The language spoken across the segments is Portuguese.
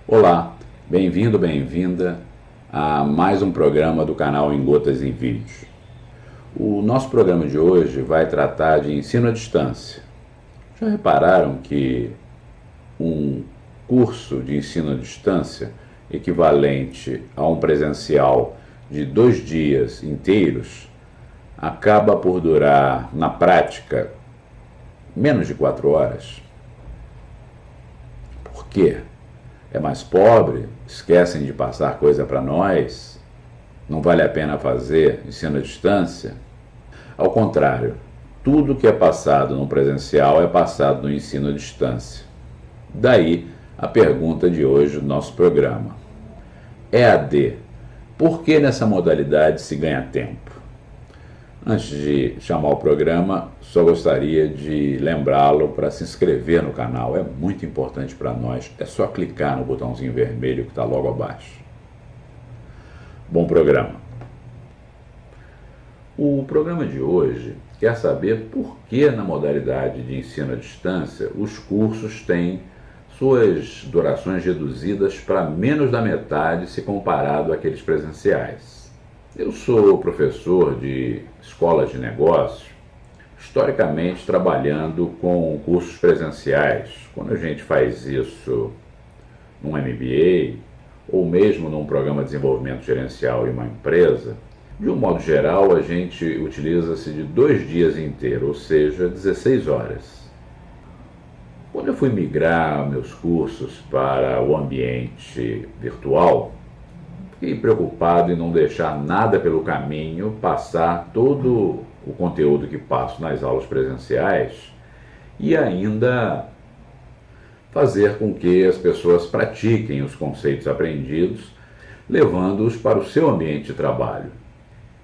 Olá, bem-vindo, bem-vinda a mais um programa do canal Em Gotas em Vídeos. O nosso programa de hoje vai tratar de ensino à distância. Já repararam que um curso de ensino à distância equivalente a um presencial de 2 dias inteiros acaba por durar, na prática, menos de 4 horas? Por quê? É mais pobre? Esquecem de passar coisa para nós? Não vale a pena fazer ensino à distância? Ao contrário, tudo que é passado no presencial é passado no ensino à distância. Daí a pergunta de hoje do nosso programa. EAD, por que nessa modalidade se ganha tempo? Antes de chamar o programa, só gostaria de lembrá-lo para se inscrever no canal. É muito importante para nós. É só clicar no botãozinho vermelho que está logo abaixo. Bom programa. O programa de hoje quer saber por que na modalidade de ensino à distância os cursos têm suas durações reduzidas para menos da metade se comparado àqueles presenciais. Eu sou professor de escolas de negócios, historicamente trabalhando com cursos presenciais. Quando a gente faz isso num MBA ou mesmo num programa de desenvolvimento gerencial em uma empresa, de um modo geral a gente utiliza-se de 2 dias inteiros, ou seja, 16 horas. Quando eu fui migrar meus cursos para o ambiente virtual, fiquei preocupado em não deixar nada pelo caminho, passar todo o conteúdo que passo nas aulas presenciais e ainda fazer com que as pessoas pratiquem os conceitos aprendidos, levando-os para o seu ambiente de trabalho.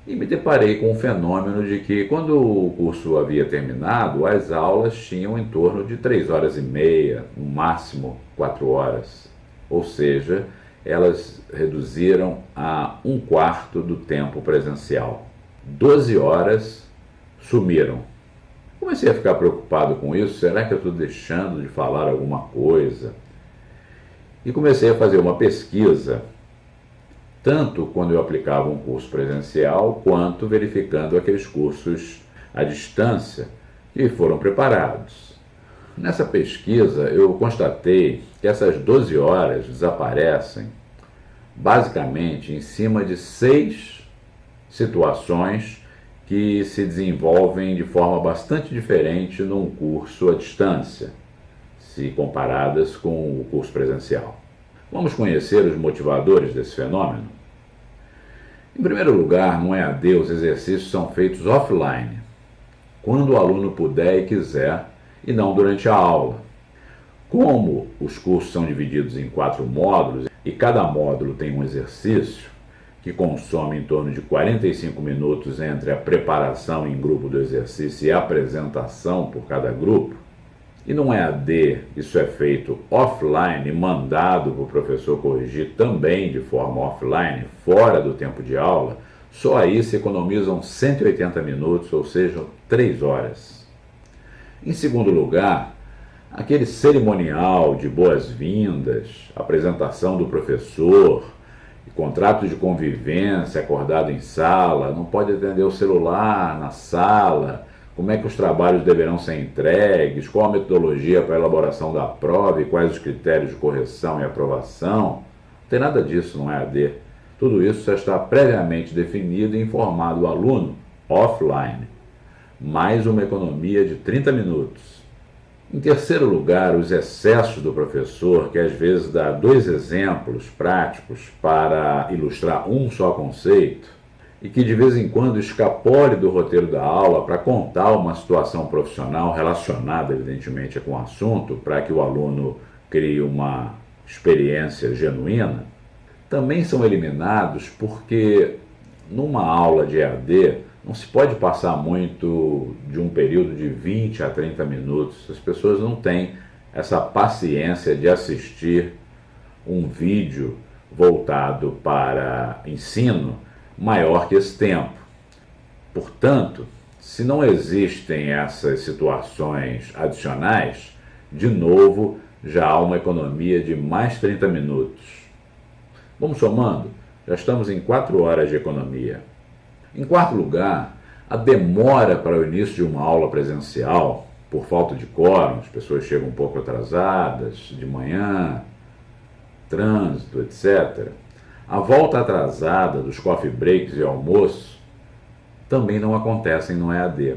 E me deparei com o fenômeno de que, quando o curso havia terminado, as aulas tinham em torno de 3 horas e meia, no máximo 4 horas. Ou seja, elas reduziram a 1/4 do tempo presencial. 12 horas sumiram. Comecei a ficar preocupado com isso. Será que eu estou deixando de falar alguma coisa? E comecei a fazer uma pesquisa, tanto quando eu aplicava um curso presencial, quanto verificando aqueles cursos à distância que foram preparados. Nessa pesquisa, eu constatei que essas 12 horas desaparecem basicamente em cima de 6 situações que se desenvolvem de forma bastante diferente num curso à distância, se comparadas com o curso presencial. Vamos conhecer os motivadores desse fenômeno? Em primeiro lugar, no EAD, os exercícios são feitos offline, quando o aluno puder e quiser, e não durante a aula. Como os cursos são divididos em 4 módulos, e cada módulo tem um exercício que consome em torno de 45 minutos entre a preparação em grupo do exercício e a apresentação por cada grupo, e no EAD isso é feito offline, mandado para o professor corrigir também de forma offline, fora do tempo de aula, só aí se economizam 180 minutos, ou seja, 3 horas. Em segundo lugar, aquele cerimonial de boas-vindas, apresentação do professor, contrato de convivência acordado em sala, não pode atender o celular na sala, como é que os trabalhos deverão ser entregues, qual a metodologia para a elaboração da prova e quais os critérios de correção e aprovação. Não tem nada disso no EAD. Tudo isso já está previamente definido e informado o aluno offline, mais uma economia de 30 minutos. Em terceiro lugar, os excessos do professor, que às vezes dá 2 exemplos práticos para ilustrar um só conceito, e que de vez em quando escapole do roteiro da aula para contar uma situação profissional relacionada, evidentemente, com o assunto, para que o aluno crie uma experiência genuína, também são eliminados porque numa aula de EAD não se pode passar muito de um período de 20 a 30 minutos. As pessoas não têm essa paciência de assistir um vídeo voltado para ensino maior que esse tempo. Portanto, se não existem essas situações adicionais, de novo já há uma economia de mais 30 minutos. Vamos somando, já estamos em 4 horas de economia. Em quarto lugar, a demora para o início de uma aula presencial, por falta de quórum, as pessoas chegam um pouco atrasadas, de manhã, trânsito, etc. A volta atrasada dos coffee breaks e almoço também não acontecem no EAD.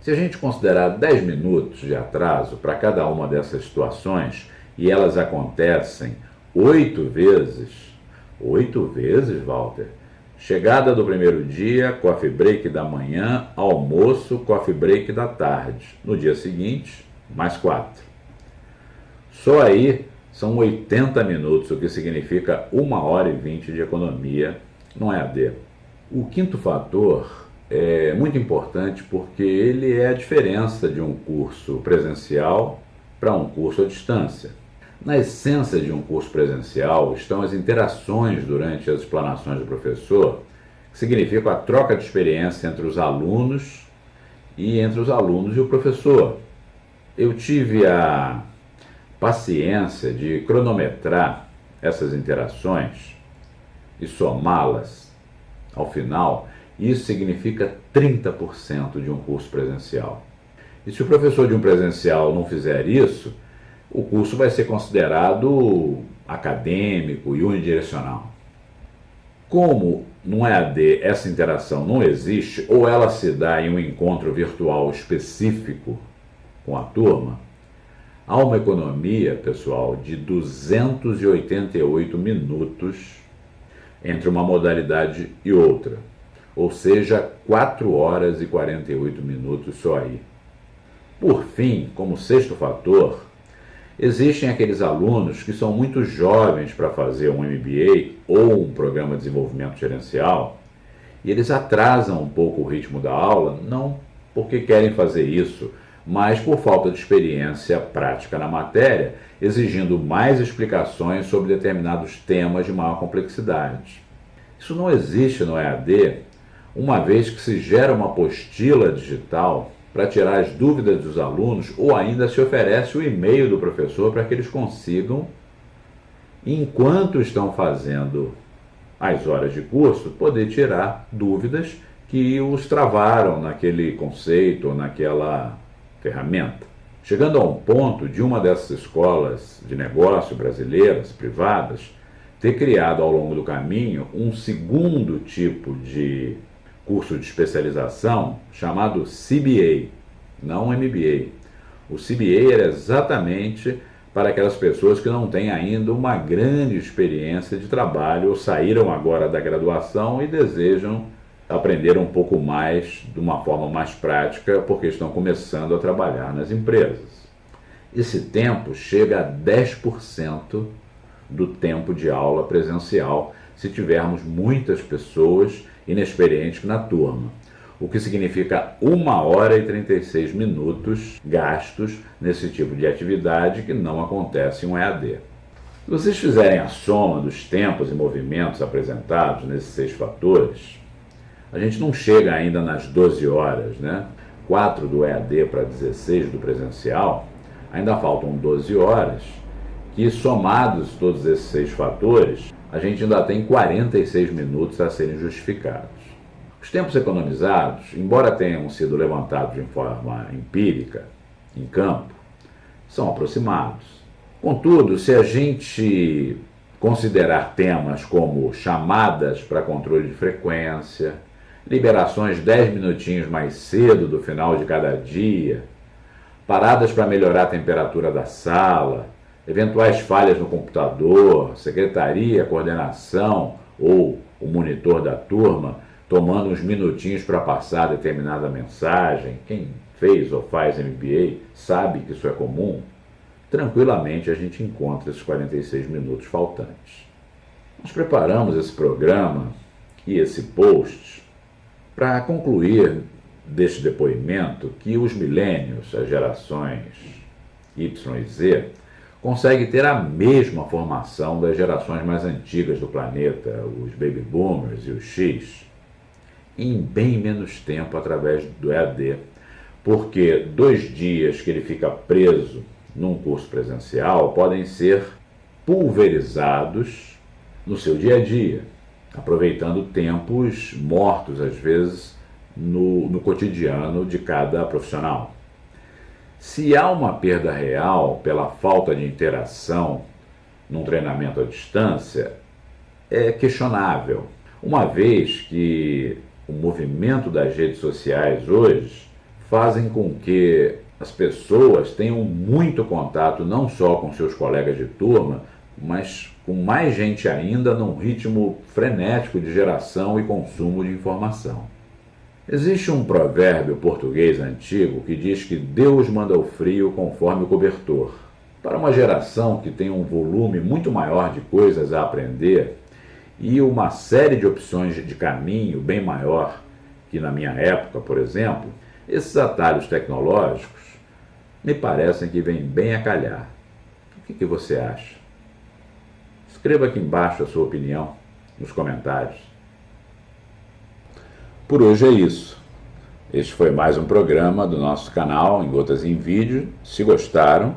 Se a gente considerar 10 minutos de atraso para cada uma dessas situações, e elas acontecem 8 vezes, Walter, chegada do primeiro dia, coffee break da manhã, almoço, coffee break da tarde. No dia seguinte, mais 4. Só aí são 80 minutos, o que significa 1h20 de economia no EAD. O quinto fator é muito importante porque ele é a diferença de um curso presencial para um curso à distância. Na essência de um curso presencial estão as interações durante as explanações do professor, que significam a troca de experiência entre os alunos e entre os alunos e o professor. Eu tive a paciência de cronometrar essas interações e somá-las ao final. Isso significa 30% de um curso presencial. E se o professor de um presencial não fizer isso, o curso vai ser considerado acadêmico e unidirecional. Como no EAD essa interação não existe, ou ela se dá em um encontro virtual específico com a turma, há uma economia, pessoal, de 288 minutos entre uma modalidade e outra. Ou seja, 4 horas e 48 minutos só aí. Por fim, como sexto fator, existem aqueles alunos que são muito jovens para fazer um MBA ou um programa de desenvolvimento gerencial e eles atrasam um pouco o ritmo da aula, não porque querem fazer isso, mas por falta de experiência prática na matéria, exigindo mais explicações sobre determinados temas de maior complexidade. Isso não existe no EAD, uma vez que se gera uma apostila digital para tirar as dúvidas dos alunos, ou ainda se oferece o e-mail do professor para que eles consigam, enquanto estão fazendo as horas de curso, poder tirar dúvidas que os travaram naquele conceito ou naquela ferramenta. Chegando a um ponto de uma dessas escolas de negócio brasileiras, privadas, ter criado ao longo do caminho um segundo tipo de curso de especialização chamado CBA, não MBA. O CBA era exatamente para aquelas pessoas que não têm ainda uma grande experiência de trabalho ou saíram agora da graduação e desejam aprender um pouco mais, de uma forma mais prática, porque estão começando a trabalhar nas empresas. Esse tempo chega a 10% do tempo de aula presencial, se tivermos muitas pessoas inexperientes na turma, o que significa 1h36 minutos gastos nesse tipo de atividade que não acontece em um EAD. Se vocês fizerem a soma dos tempos e movimentos apresentados nesses 6 fatores, a gente não chega ainda nas 12 horas, né? 4 do EAD para 16 do presencial, ainda faltam 12 horas, que somados todos esses 6 fatores, a gente ainda tem 46 minutos a serem justificados. Os tempos economizados, embora tenham sido levantados de forma empírica, em campo, são aproximados. Contudo, se a gente considerar temas como chamadas para controle de frequência, liberações 10 minutinhos mais cedo do final de cada dia, paradas para melhorar a temperatura da sala, eventuais falhas no computador, secretaria, coordenação ou o monitor da turma tomando uns minutinhos para passar determinada mensagem, quem fez ou faz MBA sabe que isso é comum, tranquilamente a gente encontra esses 46 minutos faltantes. Nós preparamos esse programa e esse post para concluir deste depoimento que os milênios, as gerações Y e Z, consegue ter a mesma formação das gerações mais antigas do planeta, os baby boomers e os X, em bem menos tempo através do EAD, porque 2 dias que ele fica preso num curso presencial podem ser pulverizados no seu dia a dia, aproveitando tempos mortos, às vezes, no cotidiano de cada profissional. Se há uma perda real pela falta de interação num treinamento à distância, é questionável, uma vez que o movimento das redes sociais hoje fazem com que as pessoas tenham muito contato não só com seus colegas de turma, mas com mais gente ainda num ritmo frenético de geração e consumo de informação. Existe um provérbio português antigo que diz que Deus manda o frio conforme o cobertor. Para uma geração que tem um volume muito maior de coisas a aprender e uma série de opções de caminho bem maior que na minha época, por exemplo, esses atalhos tecnológicos me parecem que vêm bem a calhar. O que você acha? Escreva aqui embaixo a sua opinião, nos comentários. Por hoje é isso. Este foi mais um programa do nosso canal Em Gotas em Vídeo. Se gostaram,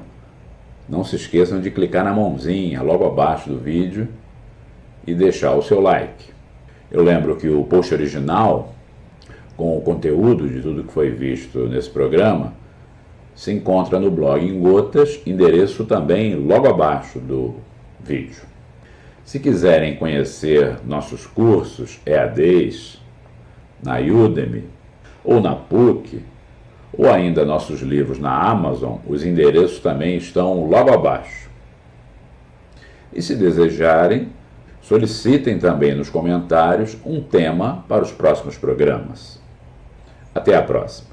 não se esqueçam de clicar na mãozinha logo abaixo do vídeo e deixar o seu like. Eu lembro que o post original, com o conteúdo de tudo que foi visto nesse programa, se encontra no blog Em Gotas, endereço também logo abaixo do vídeo. Se quiserem conhecer nossos cursos EADs na Udemy ou na PUC, ou ainda nossos livros na Amazon, os endereços também estão logo abaixo. E se desejarem, solicitem também nos comentários um tema para os próximos programas. Até a próxima!